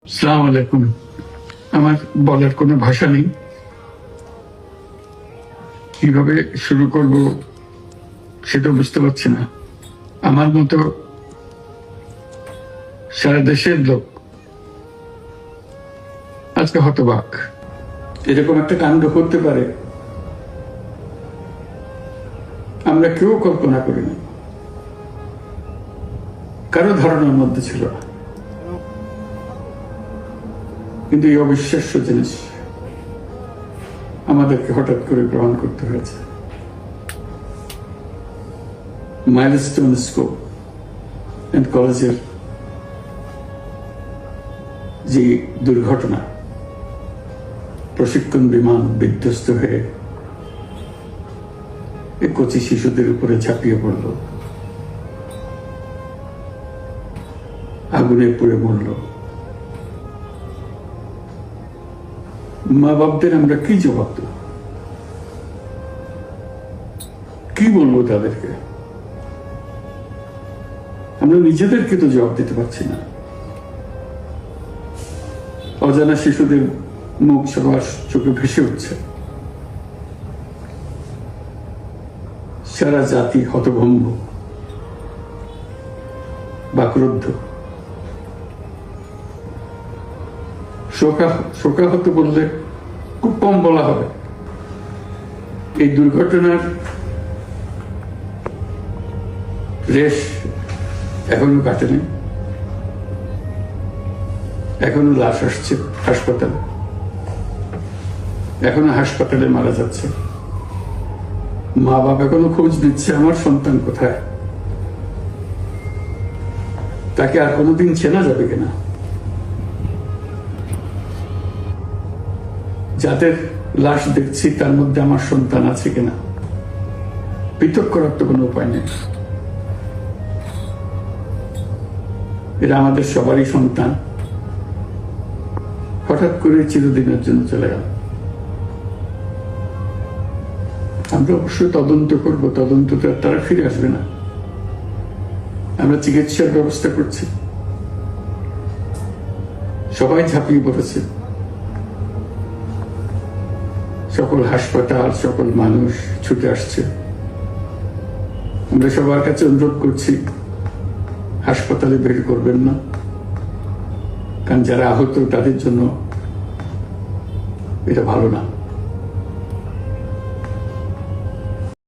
আসসালামু আলাইকুম। আমার বলার কোনো ভাষা নেই, কিভাবে শুরু করব সেটা বুঝতে পারছি না। আমার মতো সারা দেশের লোক আজকে হতবাক। এরকম একটা কাণ্ড করতে পারে আমরা কেউ কল্পনা করিনি, কারো ধারণার মধ্যে ছিল না। কিন্তু এই অবিশ্বাস্য জিনিস আমাদেরকে হঠাৎ করে গ্রহণ করতে হয়েছে। মাইলস্টোন স্কুল এন্ড কলেজের যে দুর্ঘটনা, প্রশিক্ষণ বিমান বিধ্বস্ত হয়ে এই কচি শিশুদের উপরে ঝাঁপিয়ে পড়ল, আগুনে পুড়ে মরল। মা বাপদের আমরা কি জবাব দেব? কি বলবো তাদেরকে? আমরা নিজেদেরকে তো জবাব দিতে পারছি না। অজানা শিশুদের মুখ সবার চোখে ভেসে উঠছে। সারা জাতি হতভম্ব, বাক্রুদ্ধ। শোকাহত বললে খুব কম বলা হবে। এই দুর্ঘটনার রেশ এখনো কাটেনি, এখনো লাশ আসছে হাসপাতালে, এখনো হাসপাতালে মারা যাচ্ছে। মা বাবা এখনো খোঁজ নিচ্ছে আমার সন্তান কোথায়, তাকে আর কোনোদিন চেনা যাবে কিনা। যাদের লাশ দেখছি তার মধ্যে আমার সন্তান আছে কিনা পৃথক করার তো কোনো উপায় নেই। এরা আমাদের সবারই সন্তান, হঠাৎ করে চিরদিনের জন্য চলে গেল। আমরা অবশ্যই তদন্ত করব, তদন্ত তো তারা ফিরে আসবে না। আমরা চিকিৎসার ব্যবস্থা করছি, সবাই ঝাঁপিয়ে পড়েছে, সকল হাসপাতাল, সকল মানুষ ছুটে আসছে। আমরা সবার কাছে অনুরোধ করছি, হাসপাতালে ভিড় করবেন না, কারণ যারা আহত তাদের জন্য এটা ভালো না।